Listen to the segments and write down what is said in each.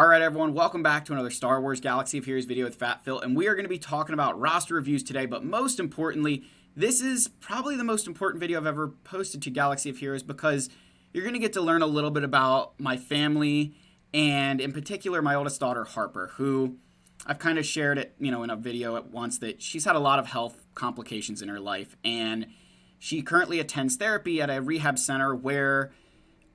Alright everyone, welcome back to another Star Wars Galaxy of Heroes video with Fat Phil, and we are going to be talking about roster reviews today, but most importantly, this is probably the most important video I've ever posted to Galaxy of Heroes because you're going to get to learn a little bit about my family, and in particular my oldest daughter Harper, who I've kind of shared it, in a video at once that she's had a lot of health complications in her life, and she currently attends therapy at a rehab center where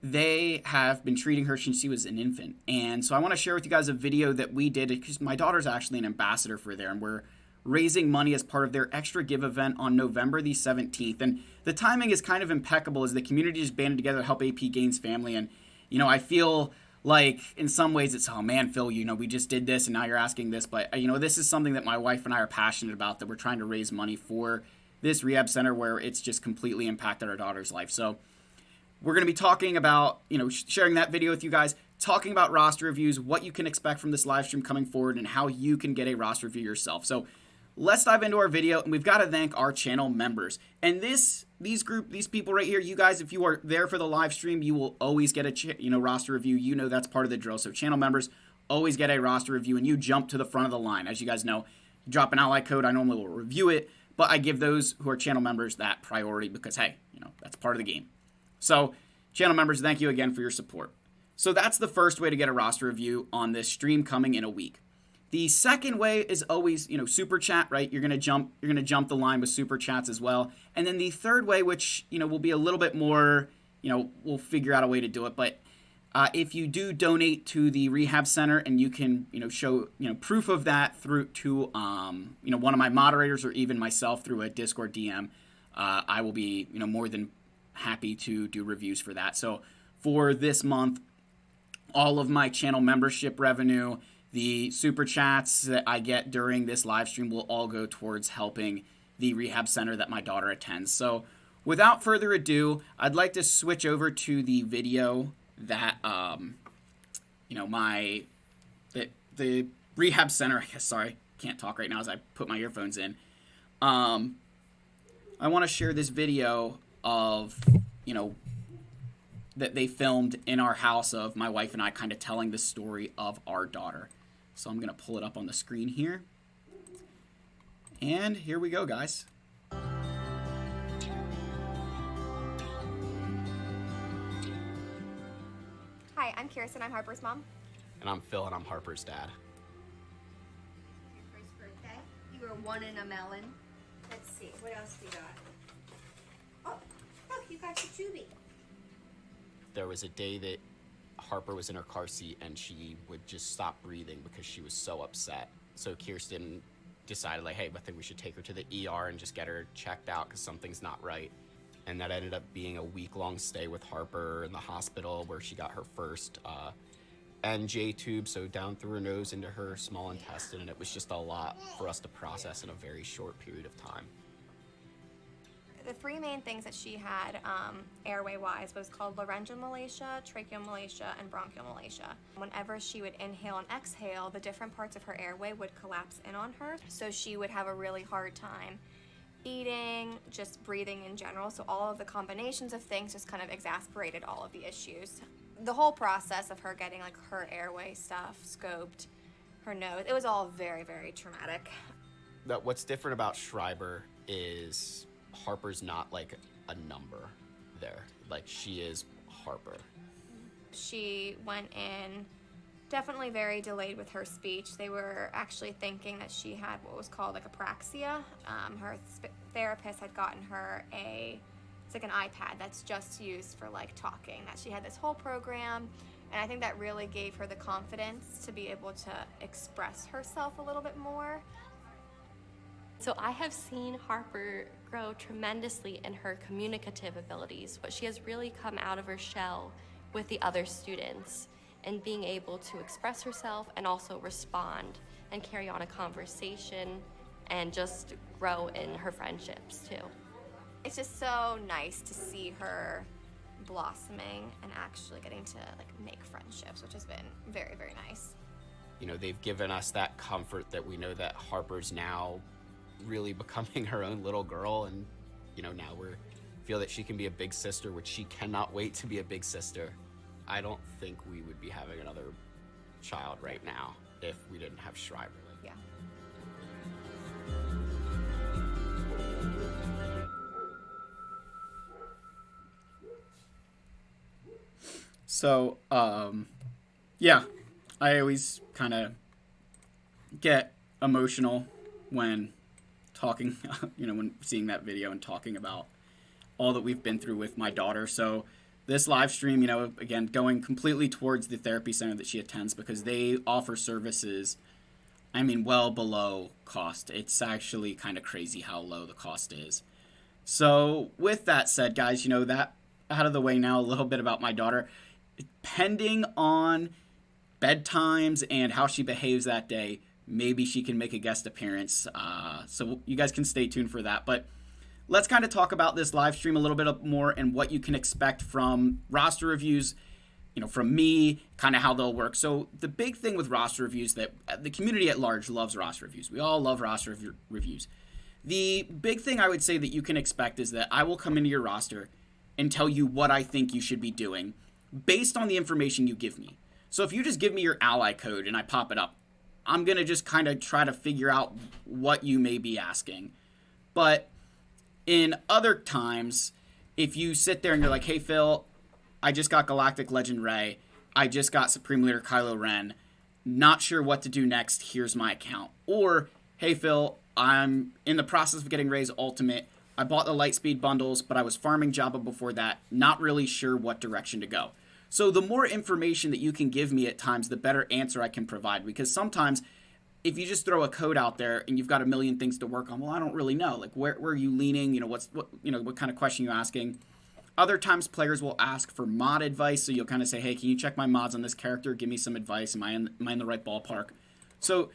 they have been treating her since she was an infant. And so I want to share with you guys a video that we did because my daughter's actually an ambassador for there, and we're raising money as part of their extra give event on November the 17th. And the timing is kind of impeccable as the community just banded together to help AP Gaines' family. And, I feel like in some ways it's, oh man, Phil, we just did this and now you're asking this. But, this is something that my wife and I are passionate about, that we're trying to raise money for this rehab center where it's just completely impacted our daughter's life. So we're going to be talking about, sharing that video with you guys, talking about roster reviews, what you can expect from this live stream coming forward, and how you can get a roster review yourself. So let's dive into our video, and we've got to thank our channel members. And these people right here, you guys, if you are there for the live stream, you will always get a roster review. That's part of the drill. So channel members always get a roster review, and you jump to the front of the line. As you guys know, you drop an ally code, I normally will review it, but I give those who are channel members that priority because, hey, that's part of the game. So, channel members, thank you again for your support. So that's the first way to get a roster review on this stream coming in a week. The second way is always, super chat, right? You're gonna jump the line with super chats as well. And then the third way, which will be a little bit more, we'll figure out a way to do it. But if you do donate to the rehab center and you can, show proof of that through to one of my moderators or even myself through a Discord DM, I will be more than happy to do reviews for that. So for this month, all of my channel membership revenue, the super chats that I get during this live stream will all go towards helping the rehab center that my daughter attends. So without further ado, I'd like to switch over to the video that the rehab center, sorry, can't talk right now as I put my earphones in. I want to share this video of, that they filmed in our house of my wife and I kind of telling the story of our daughter. So I'm going to pull it up on the screen here. And here we go, guys. Hi, I'm Kirsten, I'm Harper's mom. And I'm Phil, and I'm Harper's dad. Your first birthday? You were one in a melon. Let's see, what else we got? Oh, you got your Juby. There was a day that Harper was in her car seat and she would just stop breathing because she was so upset. So Kirsten decided, hey, I think we should take her to the ER and just get her checked out because something's not right. And that ended up being a week-long stay with Harper in the hospital where she got her first NJ tube, so down through her nose into her small intestine, and it was just a lot for us to process in a very short period of time. The three main things that she had airway-wise was called laryngeal malacia, tracheal malacia, and bronchial malacia. Whenever she would inhale and exhale, the different parts of her airway would collapse in on her, so she would have a really hard time eating, just breathing in general. So all of the combinations of things just kind of exacerbated all of the issues. The whole process of her getting her airway stuff scoped, her nose, it was all very, very traumatic. What's different about Schreiber is Harper's not a number there. She is Harper. She went in definitely very delayed with her speech. They were actually thinking that she had what was called apraxia. Her therapist had gotten her it's an iPad that's just used for talking, that she had this whole program, and I think that really gave her the confidence to be able to express herself a little bit more. So I have seen Harper grow tremendously in her communicative abilities, but she has really come out of her shell with the other students and being able to express herself and also respond and carry on a conversation and just grow in her friendships too. It's just so nice to see her blossoming and actually getting to make friendships, which has been very, very nice. They've given us that comfort that we know that Harper's now really becoming her own little girl, and now we feel that she can be a big sister, which she cannot wait to be a big sister. I don't think we would be having another child right now if we didn't have Schreiber. Yeah. So, yeah, I always kind of get emotional when talking, when seeing that video and talking about all that we've been through with my daughter. So this live stream, again, going completely towards the therapy center that she attends, because they offer services, well below cost. It's actually kind of crazy how low the cost is. So with that said, guys, that out of the way now, a little bit about my daughter. Depending on bedtimes and how she behaves that day, maybe she can make a guest appearance. So you guys can stay tuned for that. But let's kind of talk about this live stream a little bit more and what you can expect from roster reviews, from me, kind of how they'll work. So the big thing with roster reviews that the community at large loves roster reviews. We all love roster reviews. The big thing I would say that you can expect is that I will come into your roster and tell you what I think you should be doing based on the information you give me. So if you just give me your ally code and I pop it up, I'm going to just kind of try to figure out what you may be asking. But in other times, if you sit there and you're like, hey, Phil, I just got Galactic Legend Rey. I just got Supreme Leader Kylo Ren. Not sure what to do next. Here's my account. Or, hey, Phil, I'm in the process of getting Rey's Ultimate. I bought the Lightspeed bundles, but I was farming Jabba before that. Not really sure what direction to go. So the more information that you can give me at times, the better answer I can provide. Because sometimes if you just throw a code out there and you've got a million things to work on, well, I don't really know. Like, where are you leaning? What kind of question are you asking? Other times players will ask for mod advice. So you'll kind of say, hey, can you check my mods on this character? Give me some advice. Am I in the right ballpark? So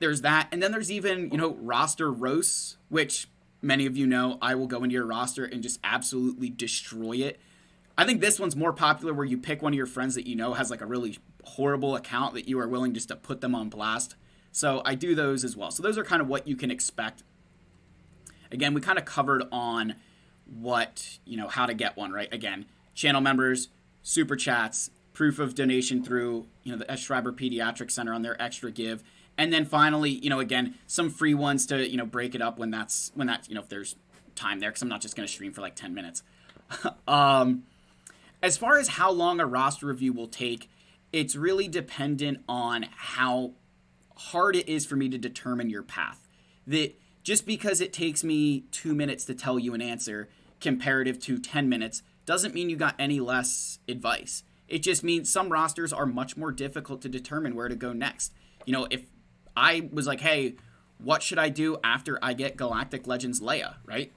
there's that. And then there's even, roster roasts, which many of you know, I will go into your roster and just absolutely destroy it. I think this one's more popular, where you pick one of your friends that has like a really horrible account that you are willing just to put them on blast. So I do those as well. So those are kind of what you can expect. Again, we kind of covered on what, how to get one, right? Again, channel members, super chats, proof of donation through, the S. Schreiber Pediatric Center on their extra give. And then finally, again, some free ones to, break it up when that's, if there's time there, because I'm not just going to stream for like 10 minutes. As far as how long a roster review will take, it's really dependent on how hard it is for me to determine your path. That just because it takes me 2 minutes to tell you an answer comparative to 10 minutes doesn't mean you got any less advice. It just means some rosters are much more difficult to determine where to go next. If I was like, hey, what should I do after I get Galactic Legends Leia, right?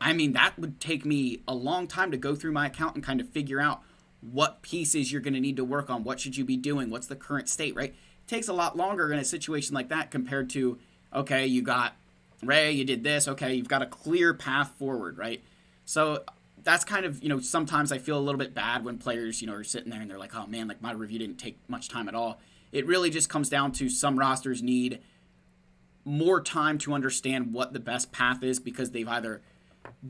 That would take me a long time to go through my account and kind of figure out what pieces you're going to need to work on. What should you be doing? What's the current state, right? It takes a lot longer in a situation like that compared to, okay, you got Rey, you did this, okay, you've got a clear path forward, right? So that's kind of, sometimes I feel a little bit bad when players, are sitting there and they're like, oh man, like my review didn't take much time at all. It really just comes down to some rosters need more time to understand what the best path is, because they've either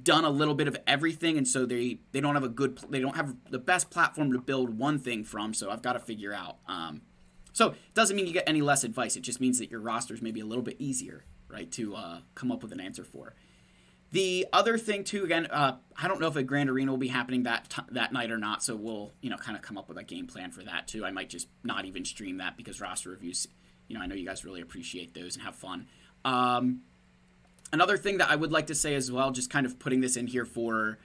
done a little bit of everything, and so they don't have the best platform to build one thing from. So I've got to figure out. So it doesn't mean you get any less advice. It just means that your rosters may be a little bit easier, right, to come up with an answer for. The other thing too, again, I don't know if a Grand Arena will be happening that night or not. So we'll kind of come up with a game plan for that too. I might just not even stream that, because roster reviews, I know you guys really appreciate those and have fun. Another thing that I would like to say as well, just kind of putting this in here for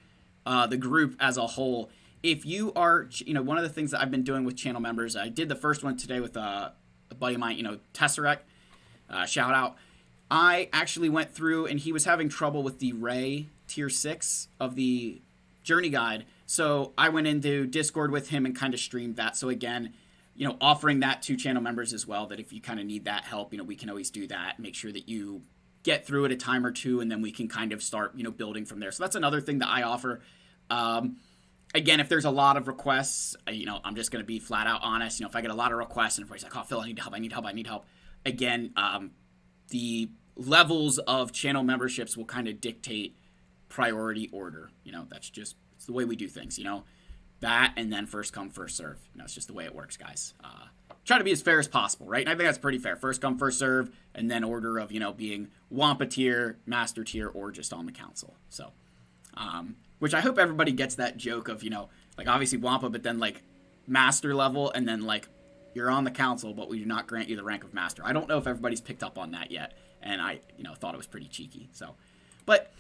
the group as a whole. If you are, one of the things that I've been doing with channel members, I did the first one today with a buddy of mine, Tesseract, shout out. I actually went through, and he was having trouble with the Rey tier 6 of the Journey Guide. So I went into Discord with him and kind of streamed that. So again, offering that to channel members as well, that if you kind of need that help, we can always do that. Make sure that you get through it a time or two, and then we can kind of start, building from there. So that's another thing that I offer. Again, if there's a lot of requests, I'm just going to be flat out honest. If I get a lot of requests and everybody's like, oh, Phil, I need help. Again, the levels of channel memberships will kind of dictate priority order. That's just, it's the way we do things, that and then first come, first serve. You know, it's just the way it works, guys. Try to be as fair as possible, right? And I think that's pretty fair. First come, first serve, and then order of, you know, being Wampa tier, Master tier, or just on the council. So, which I hope everybody gets that joke of, you know, like obviously Wampa, but then like Master level, and then like you're on the council, but we do not grant you the rank of Master. I don't know if everybody's picked up on that yet, and I, you know, thought it was pretty cheeky. So, but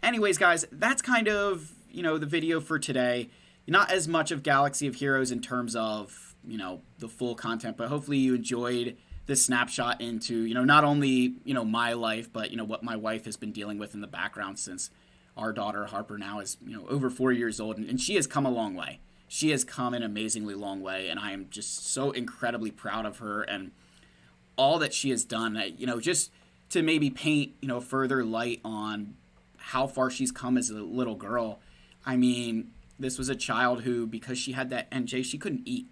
anyways, guys, that's kind of, you know, the video for today. Not as much of Galaxy of Heroes in terms of, you know, the full content, but hopefully you enjoyed this snapshot into, you know, not only, you know, my life, but, you know, what my wife has been dealing with in the background since our daughter Harper now is, you know, over 4 years old, and she has come a long way. She has come an amazingly long way, and I am just so incredibly proud of her and all that she has done. You know, just to maybe paint, you know, further light on how far she's come as a little girl. I mean, this was a child who, because she had that NJ, she couldn't eat.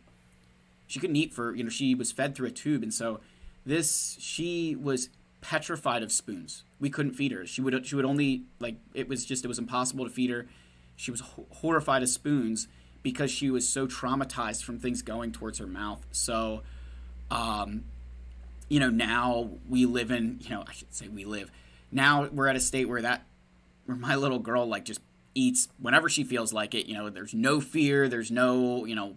She couldn't eat for, you know, she was fed through a tube. And so she was petrified of spoons. We couldn't feed her. She would only, like, it was impossible to feed her. She was horrified of spoons because she was so traumatized from things going towards her mouth. So, you know, now we live in, you know, I should say we live. Now we're at a state where my little girl, like, just eats whenever she feels like it. You know, there's no fear. There's no, you know,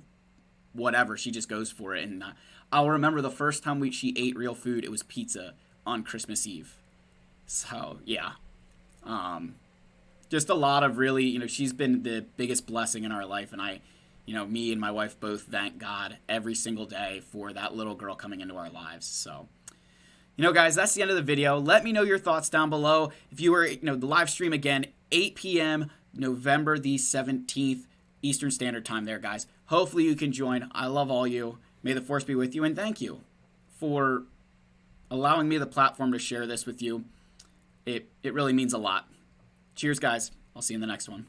whatever, she just goes for it. And I'll remember the first time she ate real food, it was pizza on Christmas Eve. So yeah, just a lot of really, you know, she's been the biggest blessing in our life, and I, you know, me and my wife both thank God every single day for that little girl coming into our lives. So, you know, guys, that's the end of the video. Let me know your thoughts down below. If you were, you know, the live stream again, 8 p.m. November the 17th Eastern Standard Time there, guys. Hopefully you can join. I love all you. May the Force be with you, and thank you for allowing me the platform to share this with you. It really means a lot. Cheers, guys. I'll see you in the next one.